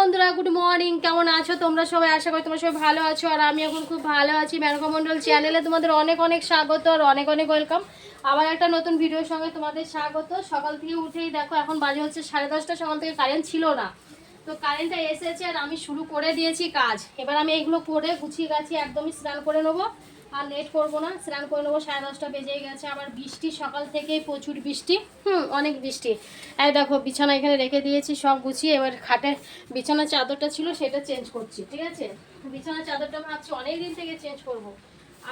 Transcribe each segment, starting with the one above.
বন্ধুরা, good morning. কেমন আছো তোমরা সবাই? আশা করি তোমরা সবাই ভালো আছো, আর আমি এখন খুব ভালো আছি। মেনকা মণ্ডল চ্যানেলে তোমাদের অনেক অনেক স্বাগত আর অনেক অনেক ওয়েলকাম। আবার একটা নতুন ভিডিওর সঙ্গে তোমাদের স্বাগত। সকাল থেকে উঠেই দেখো, এখন বাজে হচ্ছে 10:30। সকাল থেকে কারেন্ট ছিল না, তো কারেন্টটা এসেছে আর আমি শুরু করে দিয়েছি কাজ। এবার আমি এগুলো করে গুছিয়ে গেছি, একদমই স্নান করে নেবো, আর লেট করবো না, স্নান করে নেবো। 10:30 বেজে গেছে। আবার বৃষ্টি সকাল থেকেই, প্রচুর বৃষ্টি, অনেক বৃষ্টি। এই দেখো, বিছানা এখানে রেখে দিয়েছি সব গুছিয়ে। এবার খাটের বিছানার চাদরটা ছিল সেটা চেঞ্জ করছি, ঠিক আছে? বিছানার চাদরটা ভাবছি অনেক দিন থেকে চেঞ্জ করব,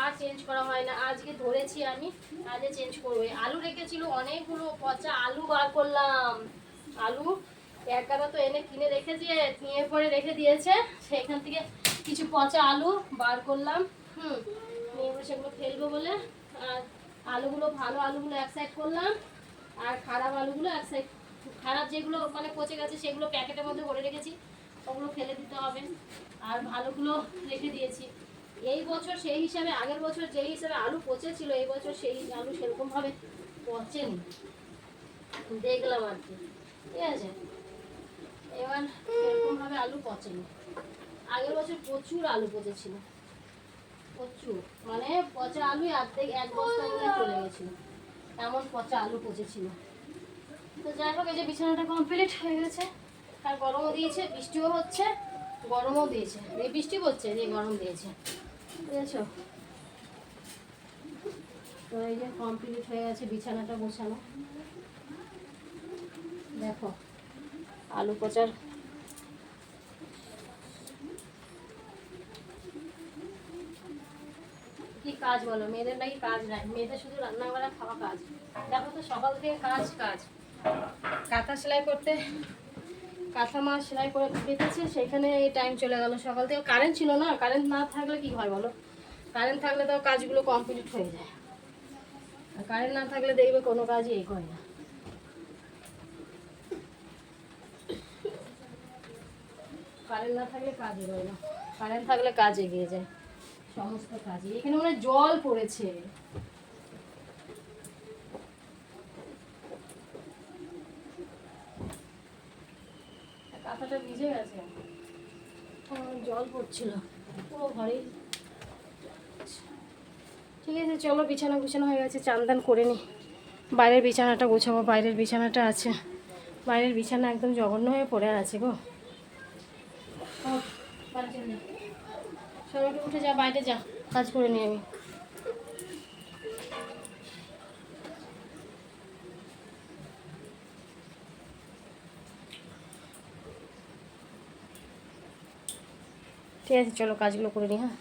আর চেঞ্জ করা হয় না। আজকে ধরেছি আমি, আজকে চেঞ্জ করবো। আলু রেখেছিল অনেকগুলো, পচা আলু বার করলাম। আলু এক গাদা তো এনে কিনে রেখেছে, নিয়ে পরে রেখে দিয়েছে। সেখান থেকে কিছু পচা আলু বার করলাম, নিয়ে এবার সেগুলো ফেলবো বলে। আর আলুগুলো, ভালো আলুগুলো এক সাইড করলাম, আর খারাপ আলুগুলো এক সাইড। খারাপ যেগুলো মানে পচে গেছে সেগুলো প্যাকেটের মধ্যে ভরে রেখেছি, ওগুলো ফেলে দিতে হবে। আর ভালোগুলো রেখে দিয়েছি। এই বছর সেই হিসাবে, আগের বছর যেই হিসাবে আলু পচেছিল, এই বছর সেই আলু সেরকমভাবে পচেনি, দেখলাম আর কি, ঠিক আছে? এবার সেরকমভাবে আলু পচেনি। আগের বছর প্রচুর আলু পচেছিল, প্রচুর, মানে পচা আলুই অর্ধেক এক বস্তা করে চলে গেছিল, এমন পচা আলু পচেছিল। তো যাই হোক, এই যে বিছানাটা কমপ্লিট হয়ে গেছে। আর গরমও দিয়েছে, বৃষ্টিও হচ্ছে, গরমও দিয়েছে। এই বৃষ্টি পড়ছে, এই গরম দিয়েছে, বুঝেছো? তো এই যে কমপ্লিট হয়ে গেছে বিছানাটা গোছানো। দেখো, আলু পচার কি কাজ বলো? মেয়েদের নাকি কাজ নাই? মেয়েদের শুধু রান্না করা, খাওয়া কাজ। দেখো তো, সকাল থেকে কাজ কাজ। কাঁথা সেলাই করতে, কাঁথা মা সেলাই করে দিতেছে, সেখানে এই টাইম চলে গেল। সকাল থেকে কারেন্ট ছিল না, কারেন্ট না থাকলে কি হয় বলো? কারেন্ট থাকলে তো কাজগুলো কমপ্লিট হয়ে যায়, আর কারেন্ট না থাকলে দেখবে কোনো কাজই এগোয় না। কারেন্ট না থাকলে কাজ এগোয় না, কারেন্ট থাকলে কাজ এগিয়ে যায়, সমস্ত কাজই। এখানে মনে হয় জল পড়েছে। কাঁথাটা ভিজে গেছে, জল পড়ছিল পুরো ঘরেই। ঠিক আছে, চলো, বিছানা গুছানো হয়ে গেছে, চান দান করে নি। বাইরের বিছানাটা গোছাবো। বাইরের বিছানাটা আছে, বাইরের বিছানা একদম জঘন্য হয়ে পড়ে আছে গো। সবাইকে উঠে যা, বাইরে যা, কাজ করে নি আমি। ঠিক আছে, চলো কাজগুলো করে নি, হ্যাঁ।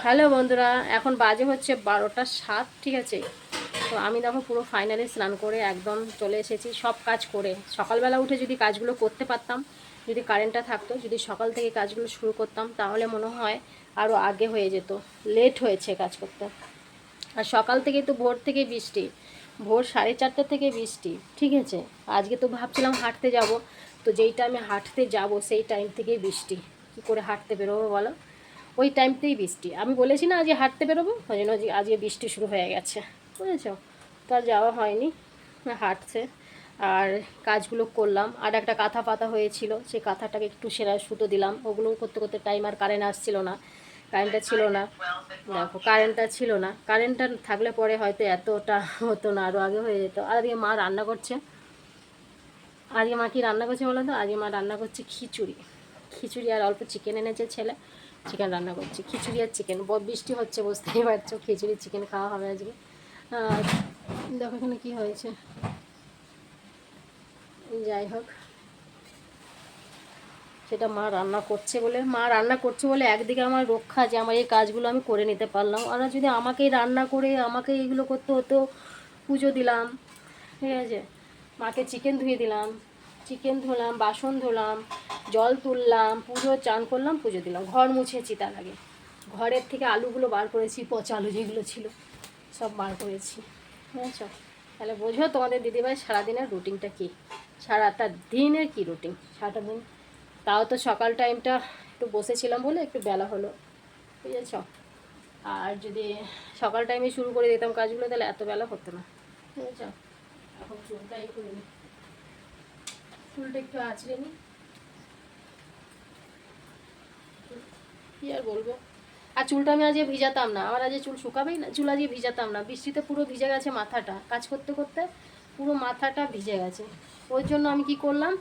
হ্যালো বন্ধুরা, এখন বাজে হচ্ছে 12টা 7, ঠিক আছে। তো আমি দেখো পুরো ফাইনালি স্নান করে একদম চলে এসেছি, সব কাজ করে। সকালবেলা উঠে যদি কাজগুলো করতে পারতাম, যদি কারেন্টটা থাকতো, যদি সকাল থেকে কাজগুলো শুরু করতাম, তাহলে মনে হয় আরও আগে হয়ে যেত। লেট হয়েছে কাজ করতে। আর সকাল থেকে তো ভোর থেকে বৃষ্টি, ভোর 4:30 থেকে বৃষ্টি, ঠিক আছে। আজকে তো ভাবছিলাম হাঁটতে যাব, তো যেই টাইমে হাঁটতে যাব সেই টাইম থেকেই বৃষ্টি। কী করে হাঁটতে বেরোবো বলো? ওই টাইমতেই বৃষ্টি। আমি বলেছি না আজকে হাঁটতে বেরোবো, ওই জন্য আজকে বৃষ্টি শুরু হয়ে গেছে, বুঝেছো। তো আর যাওয়া হয়নি হাঁটছে। আর কাজগুলো করলাম। আর একটা কাঁথা পাতা হয়েছিল, সেই কাঁথাটাকে একটু সেরা সুতো দিলাম। ওগুলো করতে করতে টাইম, আর কারেন্ট আসছিল না, কারেন্টটা ছিল না। দেখো কারেন্টটা ছিল না, কারেন্টটা থাকলে পরে হয়তো এতটা হতো না, আরও আগে হয়ে যেত। আর আজকে মা রান্না করছে। আজকে মা কি রান্না করছে বলো তো? আজকে মা রান্না করছে খিচুড়ি। খিচুড়ি আর অল্প চিকেন এনেছে ছেলে, চিকেন রান্না করছি। খিচুড়ি আর চিকেন, বৃষ্টি হচ্ছে বুঝতেই পারছো, খিচুড়ি চিকেন খাওয়া হবে আজকে। আর দেখো এখানে কী হয়েছে। যাই হোক, সেটা মা রান্না করছে বলে একদিকে আমার রক্ষা, যে আমার এই কাজগুলো আমি করে নিতে পারলাম। আর যদি আমাকেই রান্না করে আমাকে এইগুলো করতে হতো, পুজো দিলাম, ঠিক আছে, মাকে চিকেন ধুয়ে দিলাম, চিকেন ধুলাম, বাসন ধুলাম, জল তুললাম, পুজো চান করলাম, পুজো দিলাম, ঘর মুছেছি। তার আগে ঘরের থেকে আলুগুলো বার করেছি, পচা আলু যেগুলো ছিল সব বার করেছি, বুঝেছ। তাহলে বোঝো তোমাদের দিদিভাই সারাদিনের রুটিনটা কী, সারাটা দিনের কী রুটিন, সারাটা দিন। তাও তো সকাল টাইমটা একটু বসেছিলাম বলে একটু বেলা হলো, বুঝেছ। আর যদি সকাল টাইমে শুরু করে দিতাম কাজগুলো, তাহলে এত বেলা হতো না, বুঝেছ। এখন চুলটাই করে নিই, চুলটা একটু আঁচড়ে নিই, কী আর বলবো। আর চুলটা আমি আজকে ভিজাতাম না, আমার আজকে চুল শুকাবেই না, চুল আজকে ভিজাতাম না। বৃষ্টিতে পুরো ভিজে গেছে মাথাটা, কাজ করতে করতে পুরো মাথাটা ভিজে গেছে। ওই জন্য আমি কি করলাম,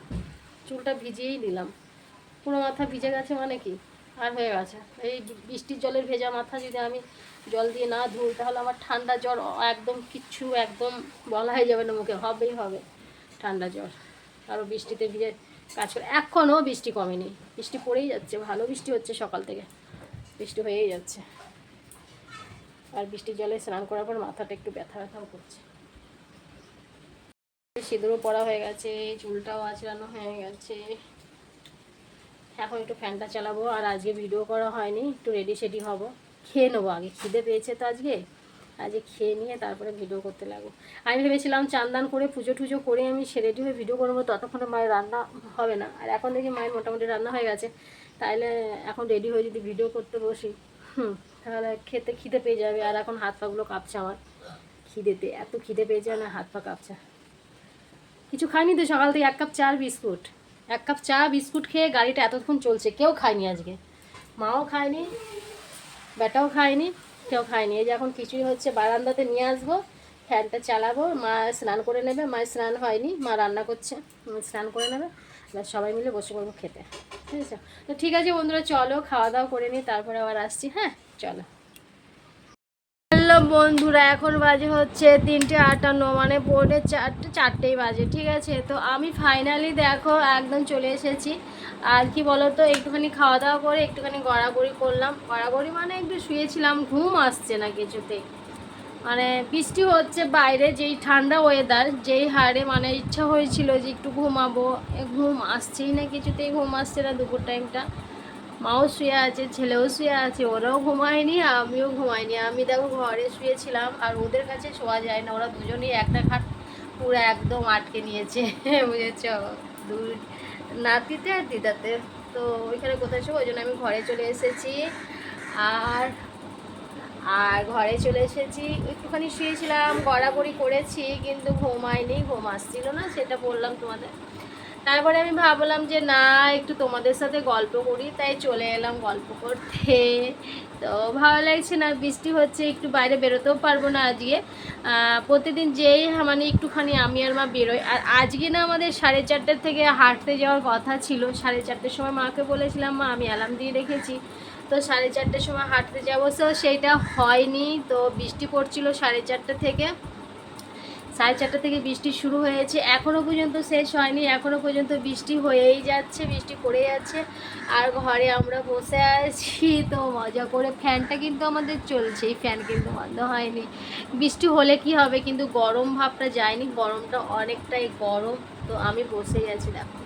চুলটা ভিজিয়েই দিলাম। পুরো মাথা ভিজে গেছে মানে কি আর হয়ে গেছে। এই বৃষ্টির জলের ভেজা মাথা যদি আমি জল দিয়ে না ধুই, তাহলে আমার ঠান্ডা জ্বর একদম কিচ্ছু একদম বলাই যাবে না, মুখে হবেই হবে ঠান্ডা জ্বর। আরও বৃষ্টিতে ভিজে কাজ করে। এখনও বৃষ্টি কমেনি, বৃষ্টি পড়েই যাচ্ছে, ভালো বৃষ্টি হচ্ছে সকাল থেকে, বৃষ্টি হয়েই যাচ্ছে। আর বৃষ্টির জলে স্নান করার পর মাথাটা একটু ব্যথা ব্যথাও করছে। সিঁদুরও পরা হয়ে গেছে, চুলটাও আঁচড়ানো হয়ে গেছে। এখন একটু ফ্যানটা চালাবো। আর আজকে ভিডিও করা হয়নি, একটু রেডি সেডি হব, খেয়ে নেবো আগে, খিদে পেয়েছে তো আজকে খেয়ে নিয়ে তারপরে ভিডিও করতে লাগবো। আমি ভেবেছিলাম চান করে পুজো টুজো করে আমি রেডি হয়ে ভিডিও করবো, ততক্ষণে মায়ের রান্না হবে না। আর এখন দেখি মায়ের মোটামুটি রান্না হয়ে গেছে, তাইলে এখন রেডি হয়ে যদি ভিডিও করতে বসি, তাহলে খিদে পেয়ে যাবে। আর এখন হাত পাগুলো কাঁপছে আমার খিদেতে, এত খিদে পেয়েছে না, হাত পা কাঁপছে। কিছু খাইনি তো সকাল থেকে, 1 কাপ চা বিস্কুট খেয়ে গাড়িটা এতক্ষণ চলছে, কেউ খায়নি আজকে, মাও খায়নি, বেটাও খায়নি, কেউ খায়নি। এই যে এখন খিচুড়ি হচ্ছে, বারান্দাতে নিয়ে আসবো, ফ্যানটা চালাবো, মা স্নান করে নেবে, মায়ের স্নান হয়নি, মা রান্না করছে, স্নান করে নেবে, সবাই মিলে বসে পড়বো খেতে, ঠিক আছে। তো ঠিক আছে বন্ধুরা, চলো খাওয়া দাওয়া করে নিই, তারপরে আবার আসছি, হ্যাঁ চলো। হ্যালো বন্ধুরা, এখন বাজে হচ্ছে 3:58, মানে বোর্ডে 4টেই বাজে, ঠিক আছে। তো আমি ফাইনালি দেখো একদম চলে এসেছি। আর কি বলো তো, একটুখানি খাওয়া দাওয়া করে একটুখানি গড়াগড়ি করলাম, গড়াগড়ি মানে একটু শুয়েছিলাম, ঘুম আসছে না কিছুতেই। মানে বৃষ্টি হচ্ছে বাইরে, যেই ঠান্ডা ওয়েদার, যেই হারে মানে ইচ্ছা হয়েছিল যে একটু ঘুমাবো, ঘুম আসছেই না, কিছুতেই ঘুম আসছে না। দুপুর টাইমটা মাও শুয়ে আছে, ছেলেও শুয়ে আছে, ওরাও ঘুমায়নি, আমিও ঘুমাইনি। আমি দেখো ঘরে শুয়েছিলাম, আর ওদের কাছে শোয়া যায় না, ওরা দুজনেই একটা খাট পুরো একদম আটকে নিয়েছে, বুঝেছ, দুই নাতিতে আর দিদাতে। তো ওইখানে কোথায় শো, ওই জন্য আমি ঘরে চলে এসেছি। আর আর ঘরে চলে এসেছি, একটুখানি শুয়েছিলাম, গড়াগড়ি করেছি, কিন্তু ঘুমাইনি, ঘুম আসছিল না, সেটা বললাম তোমাদের। তারপরে আমি ভাবলাম যে না, একটু তোমাদের সাথে গল্প করি, তাই চলে এলাম গল্প করতে। তো ভালো লাগছে না, বৃষ্টি হচ্ছে, একটু বাইরে বেরোতেও পারবো না আজকে। প্রতিদিন যেই মানে একটুখানি আমি আর মা বেরোই, আর আজকে না আমাদের 4:30 থেকে হাঁটতে যাওয়ার কথা ছিল। 4:30 সময় মাকে বলেছিলাম, মা আমি অ্যালার্ম দিয়ে রেখেছি, তো 4:30 সময় হাঁটতে যাবো, তো সেইটা হয়নি। তো বৃষ্টি পড়ছিল 4:30 থেকে 4:30 থেকে বৃষ্টি শুরু হয়েছে, এখনও পর্যন্ত শেষ হয়নি, এখনও পর্যন্ত বৃষ্টি হয়েই যাচ্ছে, বৃষ্টি পড়ে যাচ্ছে। আর ঘরে আমরা বসে আছি তো মজা করে। ফ্যানটা কিন্তু আমাদের চলছে, এই ফ্যান কিন্তু বন্ধ হয়নি। বৃষ্টি হলে কি হবে, কিন্তু গরম ভাবটা যায়নি, গরমটা অনেকটাই গরম। তো আমি বসেই আছি দেখো।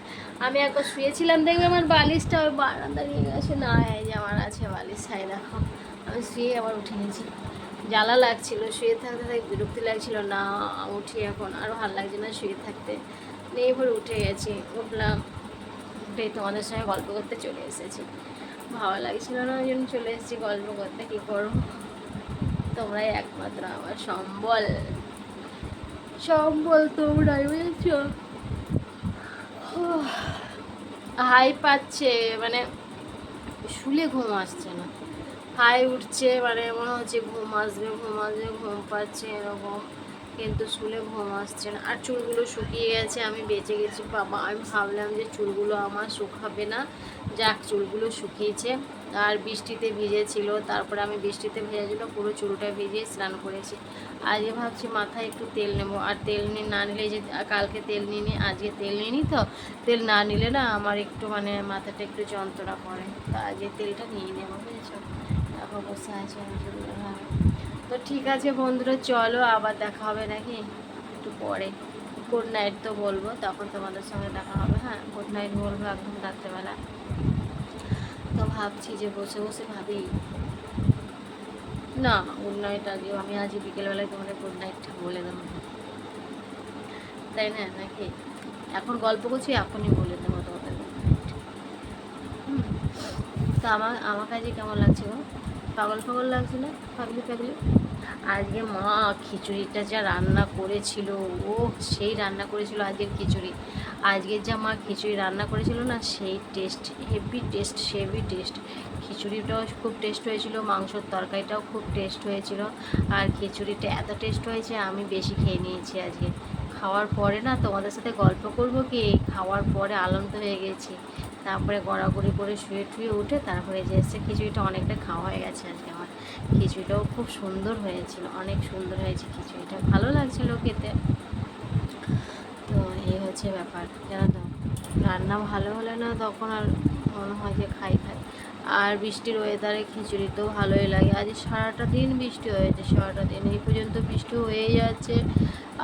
আমি একবার শুয়েছিলাম, দেখবে আমার বালিশটা ওই বারান্দা নিয়ে গেছে, না এই যে আমার আছে বালিশ, ছাই দেখো। আমি শুয়ে আবার উঠে গেছি, জ্বালা লাগছিল, শুয়ে থাকতে থাকতে বিরক্তি লাগছিল, না উঠি এখন, আরও ভালো লাগছে না শুয়ে থাকতে। নিয়ে এবার উঠে গেছি, উঠলাম, উঠে তোমাদের সঙ্গে গল্প করতে চলে এসেছি। ভালো লাগছিল না, ওই জন্য চলে এসেছি গল্প করতে। কী করবো, তোমরাই একমাত্র আমার সম্বল, সম্বল তোমরাই, বুঝেছো। হাই পাচ্ছে, মানে শুলে ঘুম আসছে না, হাই উঠছে, মানে মনে হচ্ছে ঘুম আসবে ঘুম আসবে, ঘুম পাচ্ছে এরকম, কিন্তু শুলে ঘুম আসছে না। আর চুলগুলো শুকিয়ে গেছে, আমি বেঁচে গেছি বাবা। আমি ভাবলাম যে চুলগুলো আমার শুকাবে না, যাক চুলগুলো শুকিয়েছে। আর বৃষ্টিতে ভিজেছিল, তারপরে আমি বৃষ্টিতে ভেজেছিল পুরো চুলটা ভিজিয়ে স্নান করেছি। আজকে ভাবছি মাথায় একটু তেল নেবো, আর তেল না নিলে, যে কালকে তেল নিয়ে আজকে তেল নিইনি, তো তেল না নিলে না আমার একটু মানে মাথাটা একটু যন্ত্রণা করে, তো আজকে তেলটা নিয়ে নেবো, বুঝেছো। এখন বসে আছে ভাবে। তো ঠিক আছে বন্ধুরা, চলো আবার দেখা হবে নাকি একটু পরে। গুড নাইট তো বলবো, তখন তোমাদের সঙ্গে দেখা হবে। হ্যাঁ, গুড নাইট বলবো একদম রাত্রেবেলা। তো ভাবছি যে বসে বসে ভাবি, না গুড নাইট আজকে আমি আজ বিকেলবেলায় তোমাদের গুড নাইটটা বলে দেবো, তাই না নাকি? এখন গল্প করছি, এখনই বলে দেবো তোমাদের গুড নাইট। তো আমার কাছে কেমন লাগছে গো, পাগল পাগল লাগছে না, পাগলি পাগলি? আজকে মা খিচুড়িটা যা রান্না করেছিল, ও সেই রান্না করেছিল আজকের খিচুড়ি। আজকের যা মা খিচুড়ি রান্না করেছিল না, সেই taste, heavy taste, heavy taste. খিচুড়িটাও খুব টেস্ট হয়েছিল, মাংসর তরকারিটাও খুব টেস্ট হয়েছিল, আর খিচুড়িটা এত টেস্ট হয়েছে আমি বেশি খেয়ে নিয়েছি আজকে। খাওয়ার পরে না তোমাদের সাথে গল্প করব কি, খাওয়ার পরে আনন্দ হয়ে গেছি। তারপরে গড়াগড়ি করে শুয়ে টুয়ে উঠে তারপরে যে এসে খিচুড়িটা অনেকটা খাওয়া হয়ে গেছে আজকে আমার। খিচুড়িটাও খুব সুন্দর হয়েছিল, অনেক সুন্দর হয়েছে খিচুড়িটা, ভালো লাগছিল খেতে। তো এই হচ্ছে ব্যাপার, জানো তো, রান্না ভালো হলে না তখন আর মনে হয় যে খাই খাই। আর বৃষ্টির ওয়েদারে খিচুড়ি তো ভালোই লাগে। আজ সারাটা দিন বৃষ্টি হয়েছে, সারাটা দিন এই পর্যন্ত বৃষ্টি হয়েই যাচ্ছে।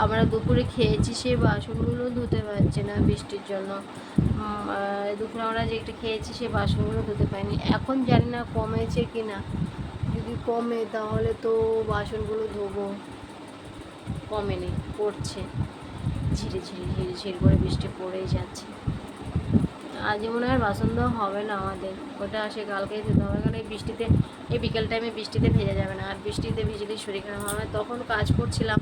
আমরা দুপুরে খেয়েছি, সেই বাসনগুলো ধুতে পারছি না বৃষ্টির জন্য। দুপুরে আমরা যে একটা খেয়েছি সেই বাসনগুলো ধুতে পারিনি, এখন জানি না কমেছে কি না। যদি কমে তাহলে তো বাসনগুলো ধোবো, কমেনি, পড়ছে ঝিরি ঝিরি ঝিরি ঝিরি করে বৃষ্টি পড়েই যাচ্ছে। আজ মনে হয় বাসন দেওয়া হবে না আমাদের, ওটা সে কালকেই ধুতে হবে, কারণ এই বৃষ্টিতে, এই বিকেল টাইমে বৃষ্টিতে ভেজা যাবে না। আর বৃষ্টিতে ভিজলে শরীর খারাপ হবে। তখন কাজ করছিলাম,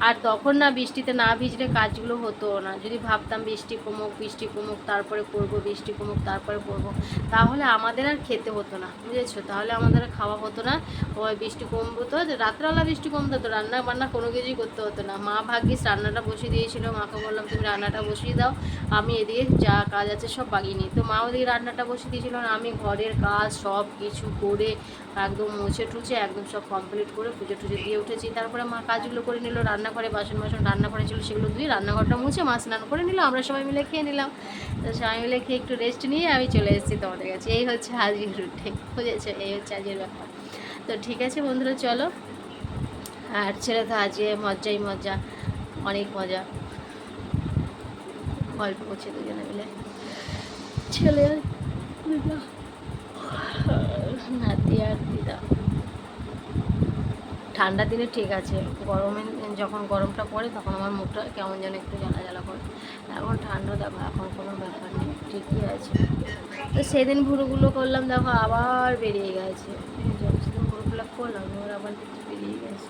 আর তখন না বৃষ্টিতে না ভিজলে কাজগুলো হতো না। যদি ভাবতাম বৃষ্টি কমুক তারপরে করবো, বৃষ্টি কমুক তারপরে করবো, তাহলে আমাদের আর খেতে হতো না, বুঝেছো, তাহলে আমাদের আর খাওয়া হতো না। ওই বৃষ্টি কমবো তো, রাত্রেবেলা বৃষ্টি কমতো তো রান্না বান্না কোনো কিছুই করতে হতো না। মা ভাগ্যিস রান্নাটা বসিয়ে দিয়েছিল, মাকে বললাম তুমি রান্নাটা বসিয়ে দাও, আমি এদিকে যা কাজ আছে সব বাগিয়ে নিই। তো মা ওদিকে রান্নাটা বসিয়ে দিয়েছিল, আর আমি ঘরের কাজ সব কিছু করে একদম মুছে টুছে একদম সব কমপ্লিট করে পুজো টুজো দিয়ে উঠেছি। তারপরে মা কাজগুলো করে নিল, রান্নাঘরে বাসন রান্নাঘরে ছিল সেগুলো দিয়ে রান্নাঘরটা মুছে মা স্নান করে নিল, আমরা সবাই মিলে খেয়ে নিলাম। তো সবাই মিলে খেয়ে একটু রেস্ট নিয়ে আমি চলে এসেছি তোমাদের কাছে। এই হচ্ছে আজকের রুটিন, বুঝেছো, এই হচ্ছে আজকের ব্যাপার। তো ঠিক আছে বন্ধুরা, চলো। আর ছেলে তো আজকে মজাই মজা, অনেক মজা, গল্প করছে দুজনে মিলে, ছেলে নাতি আর দিদা। ঠান্ডার দিনে ঠিক আছে, গরমে যখন গরমটা পড়ে তখন আমার মুখটা কেমন যেন একটু জ্বালা জ্বালা করে। এখন ঠান্ডা দেখো, এখন কোনো ব্যাপার নেই, ঠিকই আছে। তো সেদিন ভুরুগুলো করলাম, দেখো আবার বেরিয়ে গেছে। সেদিন ভুরুগুলো করলাম, ওর আবার কিছু বেরিয়ে গেছে।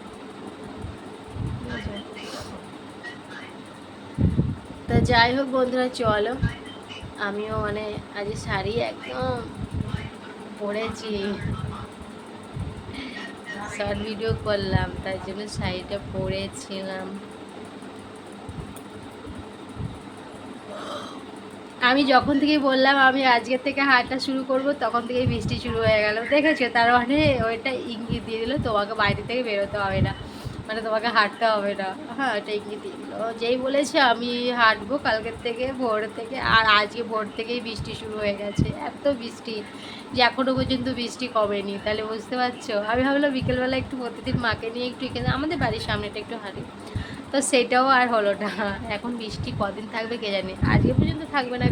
তা যাই হোক বন্ধুরা, চলো, আমিও মানে আজ শাড়ি একদম পরেছি, শর্ট ভিডিও করলাম তার জন্য শাড়িটা পরেছিলাম। আমি যখন থেকেই বললাম আমি আজকের থেকে হাঁটা শুরু করব, তখন থেকেই বৃষ্টি শুরু হয়ে গেল, দেখেছো, তার মানে ওইটা ইঙ্গিত দিয়ে দিল তোমাকে বাইরে থেকে বেরোতে হবে না। মানে তোমাকে হাঁটতে হবে না। হ্যাঁ টেকনিক দিলো, যেই বলেছে আমি হাঁটবো কালকের থেকে ভোর থেকে, আর আজকে ভোর থেকেই বৃষ্টি শুরু হয়ে গেছে, এত বৃষ্টি যে এখনও পর্যন্ত বৃষ্টি কমেনি। তাহলে বুঝতে পারছো, আমি ভাবলাম বিকেলবেলা একটু প্রতিদিন মাকে নিয়ে একটু এখানে আমাদের বাড়ির সামনেটা একটু হাঁটি, তো সেটাও আর হলো না। এখন বৃষ্টি কদিন থাকবে কে জানে, আজকে পর্যন্ত থাকবে না,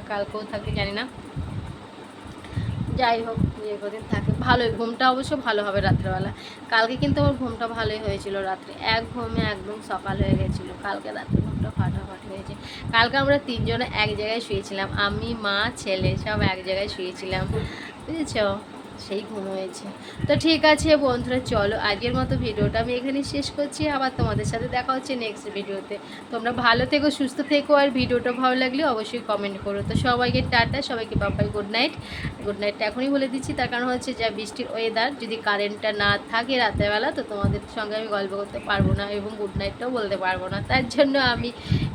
কালকেও থাকবে জানি না। যাই হোক যে কদিন থাকে ভালোই, ঘুমটা অবশ্য ভালো হবে রাত্রেবেলা। কালকে কিন্তু আমার ঘুমটা ভালোই হয়েছিল, রাত্রে এক ঘুমে একদম সকাল হয়ে গেছিলো। কালকে রাত্রে ঘুমটা ফাটাফাটি হয়েছে। কালকে আমরা তিনজনে এক জায়গায় শুয়েছিলাম, আমি মা ছেলে সব এক জায়গায় শুয়েছিলাম, বুঝেছ, সেই ঘুম হয়েছে। তো ঠিক আছে বন্ধুরা, চলো আজকের মতো ভিডিওটা আমি এখানে শেষ করছি, আবার তোমাদের সাথে দেখা হচ্ছে নেক্সট ভিডিওতে। তোমরা ভালো থেকো, সুস্থ থেকো, আর ভিডিওটা ভালো লাগলে অবশ্যই কমেন্ট করো। তো সবাইকে টাটা, সবাইকে বাবাই গুড নাইট। গুড নাইটটা এখনই বলে দিচ্ছি, তার কারণ হচ্ছে যা বৃষ্টির ওয়েদার, যদি কারেন্টটা না থাকে রাতেরবেলা তো তোমাদের সঙ্গে আমি গল্প করতে পারবো না এবং গুড নাইটটাও বলতে পারবো না, তার জন্য আমি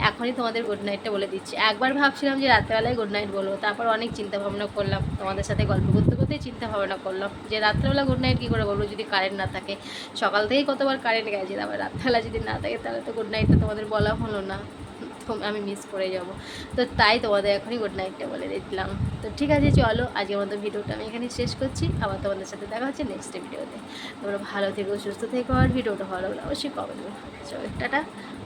এখনই তোমাদের গুড নাইটটা বলে দিচ্ছি। একবার ভাবছিলাম যে রাত্রেবেলায় গুড নাইট বলবো, তারপর অনেক চিন্তা ভাবনা করলাম, তোমাদের সাথে গল্প করতে করতেই চিন্তা ভাবনা করলাম যে রাত্রেবেলা গুড নাইট কী করে বলবো যদি কারেন্ট না থাকে। সকাল থেকেই কতবার কারেন্ট গেছে, আবার রাত্রেবেলা যদি না থাকে তাহলে তো গুড নাইটটা তোমাদের বলা হলো না, আমি মিস করে যাব। তো তাই তোমাদের এখনই গুড নাইটটা বলে দিলাম। তো ঠিক আছে চলো আজকের মতো ভিডিওটা আমি এখানে শেষ করছি, আবার তোমাদের সাথে দেখা হচ্ছে নেক্সট ভিডিওতে। তোমরা ভালো থেকো, সুস্থ থেকো, আর ভিডিওটা ভালো লাগলে অবশ্যই কমেন্ট করো। চলো টাটা,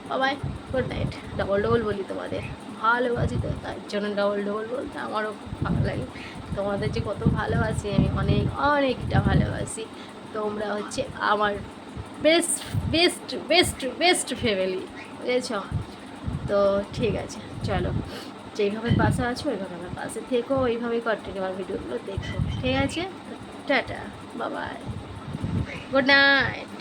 বাবাই, গুড নাইট। ডবল ডবল বলি তোমাদের, ভালোবাসি তো তার জন্য ডবল ডবল বলতে আমারও খুব ভালো লাগে। তোমাদের যে কত ভালোবাসি আমি, অনেক অনেকটা ভালোবাসি। তোমরা হচ্ছে আমার best best best best family, বুঝেছ। তো ঠিক আছে চলো, যেইভাবে পাশে আছো ওইভাবে আমার পাশে থেকো, ওইভাবেই কন্টিনিউ আমার ভিডিওগুলো দেখো, ঠিক আছে। টাটা, বাবাই, গুড নাইট।